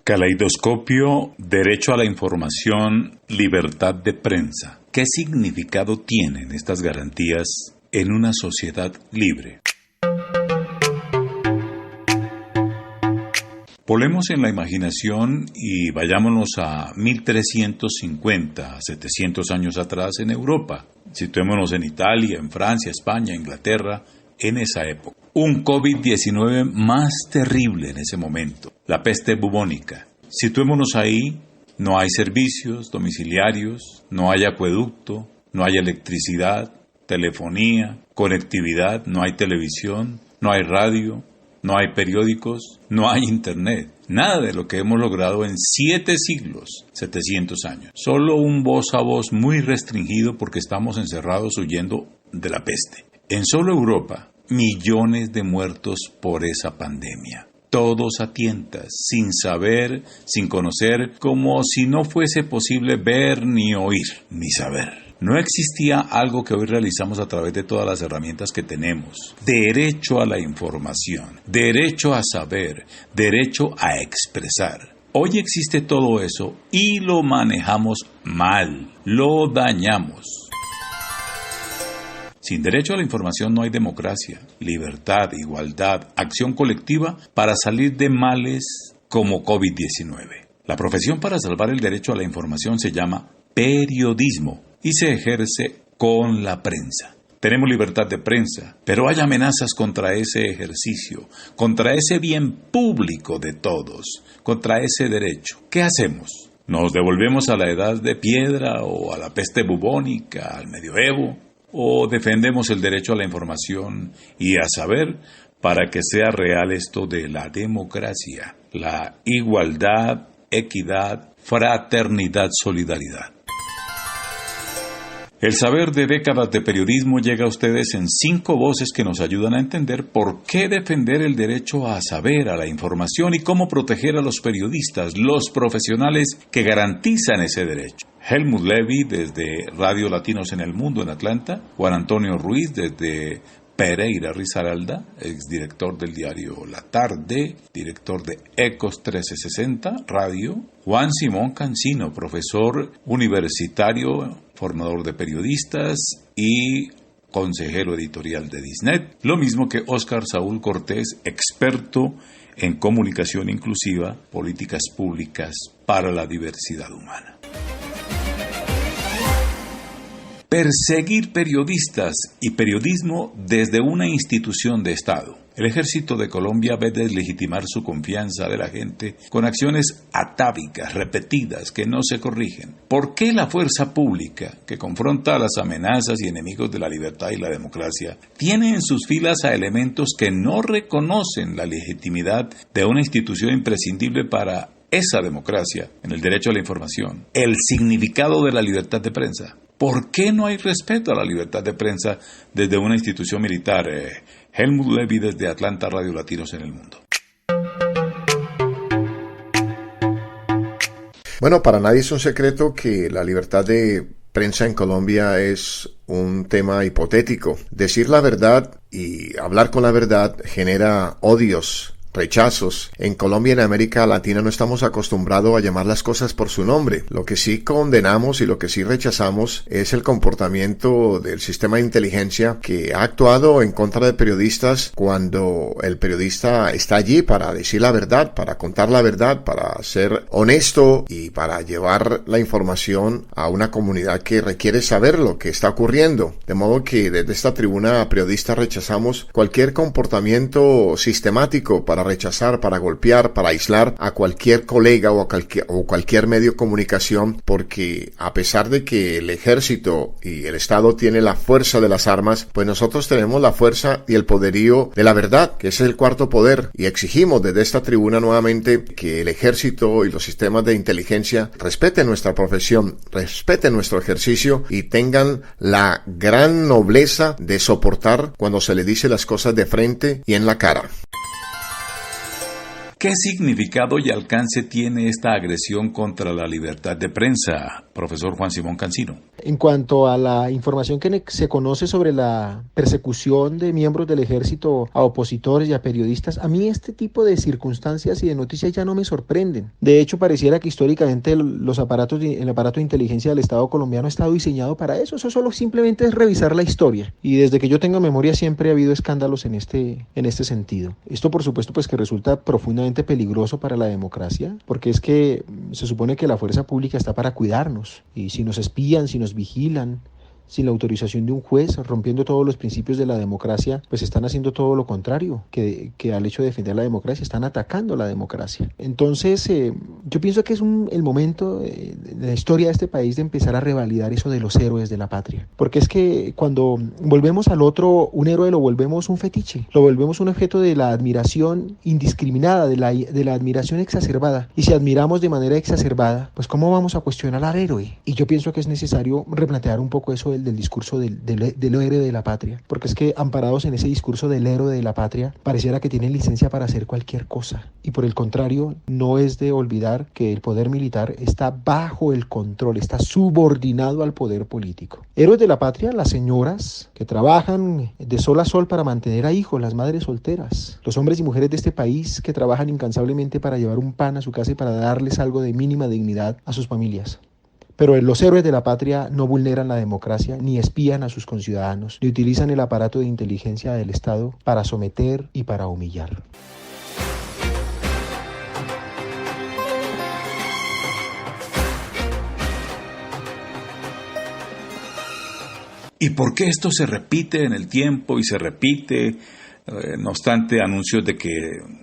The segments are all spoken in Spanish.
Caleidoscopio, derecho a la información, libertad de prensa. ¿Qué significado tienen estas garantías en una sociedad libre? Volemos en la imaginación y vayámonos a 1350, 700 años atrás en Europa. Situémonos en Italia, en Francia, España, Inglaterra, en esa época. Un COVID-19 más terrible en ese momento, la peste bubónica. Situémonos ahí, no hay servicios domiciliarios, no hay acueducto, no hay electricidad, telefonía, conectividad, no hay televisión, no hay radio, no hay periódicos, no hay internet. Nada de lo que hemos logrado en 7 siglos, 700 años. Solo un voz a voz muy restringido porque estamos encerrados huyendo de la peste. En solo Europa, millones de muertos por esa pandemia. Todos a tientas, sin saber, sin conocer, como si no fuese posible ver, ni oír, ni saber. No existía algo que hoy realizamos a través de todas las herramientas que tenemos. Derecho a la información, derecho a saber, derecho a expresar. Hoy existe todo eso y lo manejamos mal, lo dañamos. Sin derecho a la información no hay democracia, libertad, igualdad, acción colectiva para salir de males como COVID-19. La profesión para salvar el derecho a la información se llama periodismo y se ejerce con la prensa. Tenemos libertad de prensa, pero hay amenazas contra ese ejercicio, contra ese bien público de todos, contra ese derecho. ¿Qué hacemos? ¿Nos devolvemos a la edad de piedra o a la peste bubónica, al medioevo? ¿O defendemos el derecho a la información y a saber para que sea real esto de la democracia, la igualdad, equidad, fraternidad, solidaridad? El saber de décadas de periodismo llega a ustedes en 5 voces que nos ayudan a entender por qué defender el derecho a saber, a la información y cómo proteger a los periodistas, los profesionales que garantizan ese derecho. Helmut Levy desde Radio Latinos en el Mundo en Atlanta, Juan Antonio Ruiz desde Pereira Risaralda, exdirector del diario La Tarde, director de Ecos 1360 Radio, Juan Simón Cancino, profesor universitario, formador de periodistas y consejero editorial de Disnet, lo mismo que Óscar Saúl Cortés, experto en comunicación inclusiva, políticas públicas para la diversidad humana. Perseguir periodistas y periodismo desde una institución de Estado. El Ejército de Colombia ve deslegitimar su confianza de la gente con acciones atávicas, repetidas, que no se corrigen. ¿Por qué la fuerza pública, que confronta a las amenazas y enemigos de la libertad y la democracia, tiene en sus filas a elementos que no reconocen la legitimidad de una institución imprescindible para esa democracia, en el derecho a la información, el significado de la libertad de prensa? ¿Por qué no hay respeto a la libertad de prensa desde una institución militar? Helmut Levy desde Atlanta, Radio Latinos en el Mundo. Bueno, para nadie es un secreto que la libertad de prensa en Colombia es un tema hipotético. Decir la verdad y hablar con la verdad genera odios, rechazos. En Colombia y en América Latina no estamos acostumbrados a llamar las cosas por su nombre. Lo que sí condenamos y lo que sí rechazamos es el comportamiento del sistema de inteligencia que ha actuado en contra de periodistas cuando el periodista está allí para decir la verdad, para contar la verdad, para ser honesto y para llevar la información a una comunidad que requiere saber lo que está ocurriendo. De modo que desde esta tribuna periodista rechazamos cualquier comportamiento sistemático para rechazar, para golpear, para aislar a cualquier colega o cualquier medio de comunicación, porque a pesar de que el ejército y el Estado tiene la fuerza de las armas, pues nosotros tenemos la fuerza y el poderío de la verdad, que ese es el cuarto poder, y exigimos desde esta tribuna nuevamente que el ejército y los sistemas de inteligencia respeten nuestra profesión, respeten nuestro ejercicio y tengan la gran nobleza de soportar cuando se le dice las cosas de frente y en la cara. ¿Qué significado y alcance tiene esta agresión contra la libertad de prensa? profesor Juan Simón Cancino. En cuanto a la información que se conoce sobre la persecución de miembros del ejército a opositores y a periodistas, a mí este tipo de circunstancias y de noticias ya no me sorprenden. De hecho, pareciera que históricamente el aparato de inteligencia del Estado colombiano ha estado diseñado para eso. Eso solo simplemente es revisar la historia. Y desde que yo tengo memoria siempre ha habido escándalos en este sentido. Esto, por supuesto, pues que resulta profundamente peligroso para la democracia, porque es que se supone que la fuerza pública está para cuidarnos. Y si nos espían, si nos vigilan, sin la autorización de un juez, rompiendo todos los principios de la democracia, pues están haciendo todo lo contrario que al hecho de defender la democracia, están atacando la democracia. Entonces, yo pienso que es el momento de la historia de este país de empezar a revalidar eso de los héroes de la patria. Porque es que cuando volvemos al otro, un héroe lo volvemos un fetiche, lo volvemos un objeto de la admiración indiscriminada, de la admiración exacerbada. Y si admiramos de manera exacerbada, pues ¿cómo vamos a cuestionar al héroe? Y yo pienso que es necesario replantear un poco eso del discurso del héroe de la patria, porque es que amparados en ese discurso del héroe de la patria, pareciera que tienen licencia para hacer cualquier cosa, y por el contrario, no es de olvidar que el poder militar está bajo el control, está subordinado al poder político. Héroes de la patria, las señoras que trabajan de sol a sol para mantener a hijos, las madres solteras, los hombres y mujeres de este país que trabajan incansablemente para llevar un pan a su casa y para darles algo de mínima dignidad a sus familias. Pero los héroes de la patria no vulneran la democracia, ni espían a sus conciudadanos, ni utilizan el aparato de inteligencia del Estado para someter y para humillar. ¿Y por qué esto se repite en el tiempo y se repite? No obstante, anuncios de que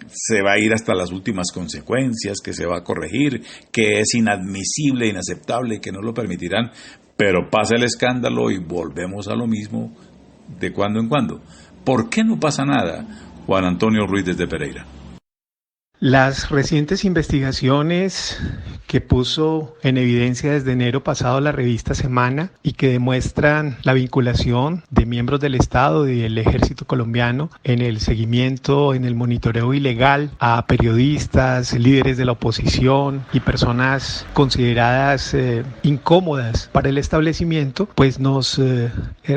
se va a ir hasta las últimas consecuencias, que se va a corregir, que es inadmisible, inaceptable y que no lo permitirán, pero pasa el escándalo y volvemos a lo mismo de cuando en cuando. ¿Por qué no pasa nada, Juan Antonio Ruiz desde Pereira? Las recientes investigaciones que puso en evidencia desde enero pasado la revista Semana y que demuestran la vinculación de miembros del Estado y del Ejército colombiano en el seguimiento, en el monitoreo ilegal a periodistas, líderes de la oposición y personas consideradas incómodas para el establecimiento, pues nos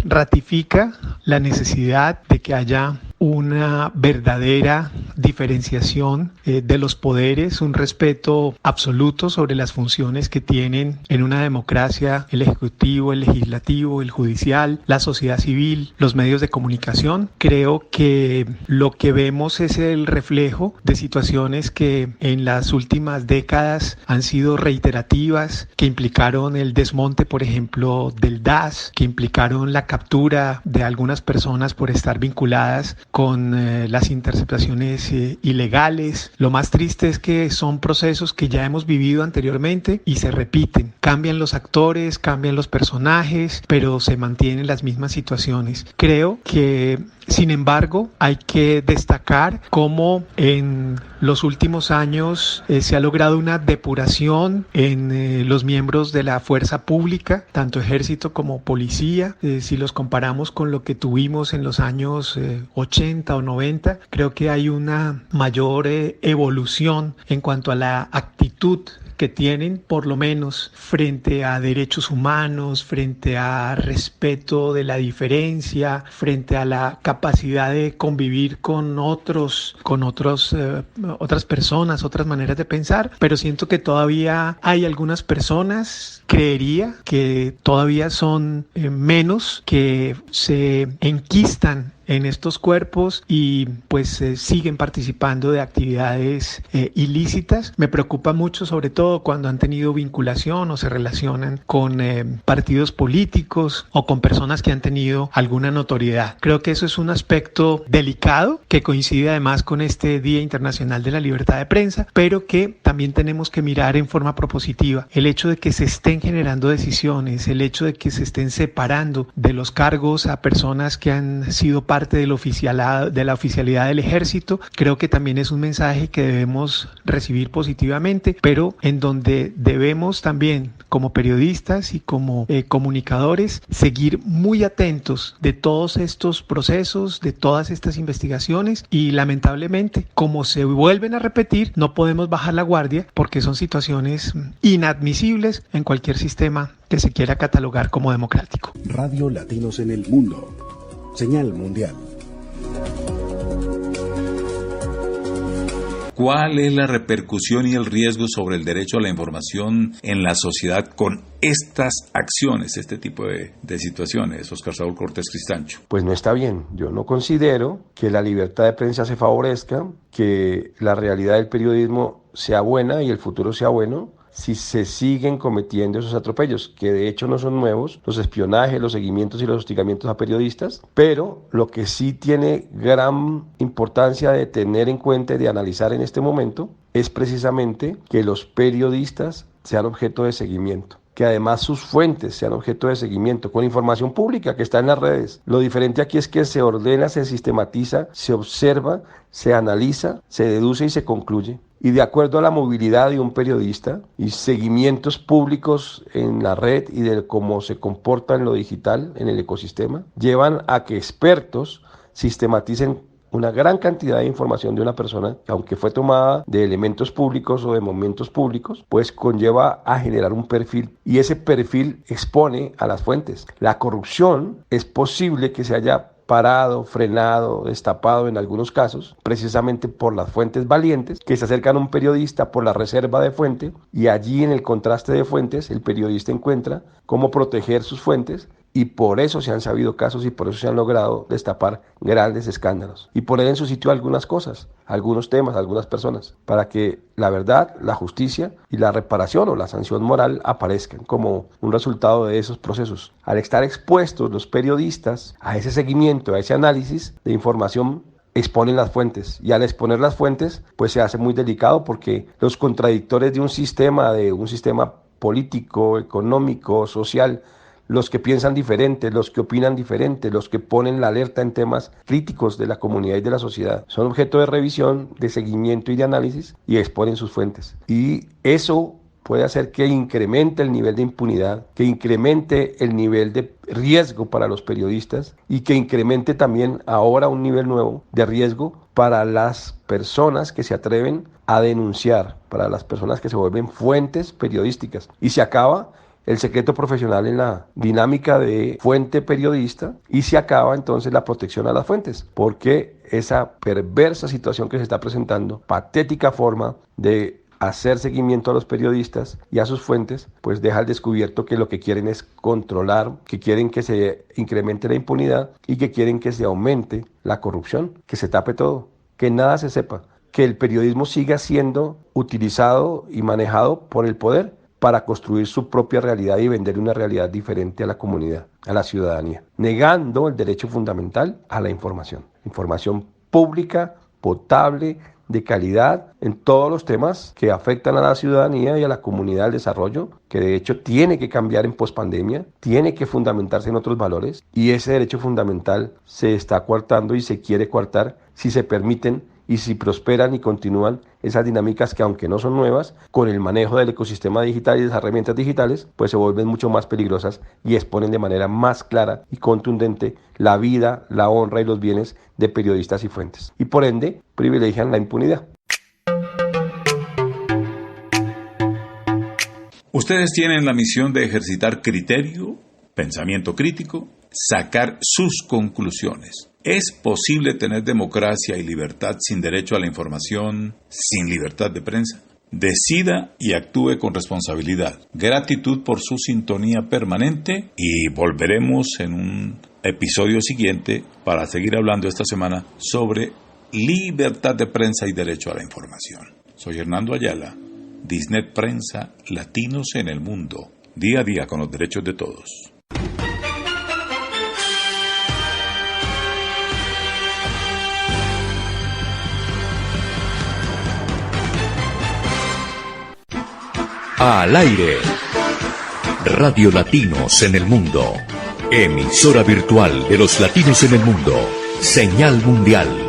ratifica la necesidad de que haya una verdadera diferenciación de los poderes, un respeto absoluto sobre las funciones que tienen en una democracia el Ejecutivo, el Legislativo, el Judicial, la sociedad civil, los medios de comunicación. Creo que lo que vemos es el reflejo de situaciones que en las últimas décadas han sido reiterativas, que implicaron el desmonte, por ejemplo, del DAS, que implicaron la captura de algunas personas por estar vinculadas con las interceptaciones ilegales. Lo más triste es que son procesos que ya hemos vivido anteriormente y se repiten. Cambian los actores, cambian los personajes, pero se mantienen las mismas situaciones. Creo que, sin embargo, hay que destacar cómo en los últimos años se ha logrado una depuración en los miembros de la fuerza pública, tanto ejército como policía. Si los comparamos con lo que tuvimos en los años 80 o 90, creo que hay una mayor evolución en cuanto a la actitud que tienen, por lo menos frente a derechos humanos, frente a respeto de la diferencia, frente a la capacidad de convivir con otras personas, otras maneras de pensar, pero siento que todavía hay algunas personas, creería que todavía son menos, que se enquistan en estos cuerpos y pues siguen participando de actividades ilícitas. Me preocupa mucho, sobre todo cuando han tenido vinculación o se relacionan con partidos políticos o con personas que han tenido alguna notoriedad. Creo que eso es un aspecto delicado que coincide además con este Día Internacional de la Libertad de Prensa, pero que también tenemos que mirar en forma propositiva. El hecho de que se estén generando decisiones, el hecho de que se estén separando de los cargos a personas que han sido parte parte del de la oficialidad del ejército. Creo que también es un mensaje que debemos recibir positivamente, pero en donde debemos también, como periodistas y como comunicadores, seguir muy atentos de todos estos procesos, de todas estas investigaciones, y lamentablemente, como se vuelven a repetir, no podemos bajar la guardia porque son situaciones inadmisibles en cualquier sistema que se quiera catalogar como democrático. Radio Latinos en el Mundo. Señal mundial. ¿Cuál es la repercusión y el riesgo sobre el derecho a la información en la sociedad con estas acciones, este tipo de situaciones, Óscar Saúl Cortés Cristancho? Pues no está bien. Yo no considero que la libertad de prensa se favorezca, que la realidad del periodismo sea buena y el futuro sea bueno, si se siguen cometiendo esos atropellos, que de hecho no son nuevos, los espionajes, los seguimientos y los hostigamientos a periodistas, pero lo que sí tiene gran importancia de tener en cuenta y de analizar en este momento es precisamente que los periodistas sean objeto de seguimiento, que además sus fuentes sean objeto de seguimiento con información pública que está en las redes. Lo diferente aquí es que se ordena, se sistematiza, se observa, se analiza, se deduce y se concluye. Y de acuerdo a la movilidad de un periodista y seguimientos públicos en la red y de cómo se comporta en lo digital, en el ecosistema, llevan a que expertos sistematicen una gran cantidad de información de una persona que, aunque fue tomada de elementos públicos o de momentos públicos, pues conlleva a generar un perfil, y ese perfil expone a las fuentes. La corrupción es posible que se haya parado, frenado, destapado en algunos casos, precisamente por las fuentes valientes que se acercan a un periodista por la reserva de fuente, y allí en el contraste de fuentes el periodista encuentra cómo proteger sus fuentes, y por eso se han sabido casos y por eso se han logrado destapar grandes escándalos y poner en su sitio algunas cosas, algunos temas, algunas personas, para que la verdad, la justicia y la reparación o la sanción moral aparezcan como un resultado de esos procesos. Al estar expuestos los periodistas a ese seguimiento, a ese análisis de información, exponen las fuentes, y al exponer las fuentes pues se hace muy delicado, porque los contradictores de un sistema político, económico, social, los que piensan diferente, los que opinan diferente, los que ponen la alerta en temas críticos de la comunidad y de la sociedad, son objeto de revisión, de seguimiento y de análisis, y exponen sus fuentes. Y eso puede hacer que incremente el nivel de impunidad, que incremente el nivel de riesgo para los periodistas, y que incremente también ahora un nivel nuevo de riesgo para las personas que se atreven a denunciar, para las personas que se vuelven fuentes periodísticas. Y se acaba el secreto profesional en la dinámica de fuente periodista, y se acaba entonces la protección a las fuentes, porque esa perversa situación que se está presentando, patética forma de hacer seguimiento a los periodistas y a sus fuentes, pues deja al descubierto que lo que quieren es controlar, que quieren que se incremente la impunidad y que quieren que se aumente la corrupción, que se tape todo, que nada se sepa, que el periodismo siga siendo utilizado y manejado por el poder para construir su propia realidad y vender una realidad diferente a la comunidad, a la ciudadanía, negando el derecho fundamental a la información pública, potable, de calidad, en todos los temas que afectan a la ciudadanía y a la comunidad del desarrollo, que de hecho tiene que cambiar en pospandemia, tiene que fundamentarse en otros valores, y ese derecho fundamental se está coartando y se quiere coartar si se permiten y si prosperan y continúan esas dinámicas que, aunque no son nuevas, con el manejo del ecosistema digital y de las herramientas digitales, pues se vuelven mucho más peligrosas y exponen de manera más clara y contundente la vida, la honra y los bienes de periodistas y fuentes. Y por ende, privilegian la impunidad. Ustedes tienen la misión de ejercitar criterio, pensamiento crítico, sacar sus conclusiones. ¿Es posible tener democracia y libertad sin derecho a la información, sin libertad de prensa? Decida y actúe con responsabilidad. Gratitud por su sintonía permanente, y volveremos en un episodio siguiente para seguir hablando esta semana sobre libertad de prensa y derecho a la información. Soy Hernando Ayala, Disnet Prensa, Latinos en el Mundo, día a día con los derechos de todos. Al aire. Radio Latinos en el Mundo. Emisora virtual de los latinos en el mundo. Señal Mundial.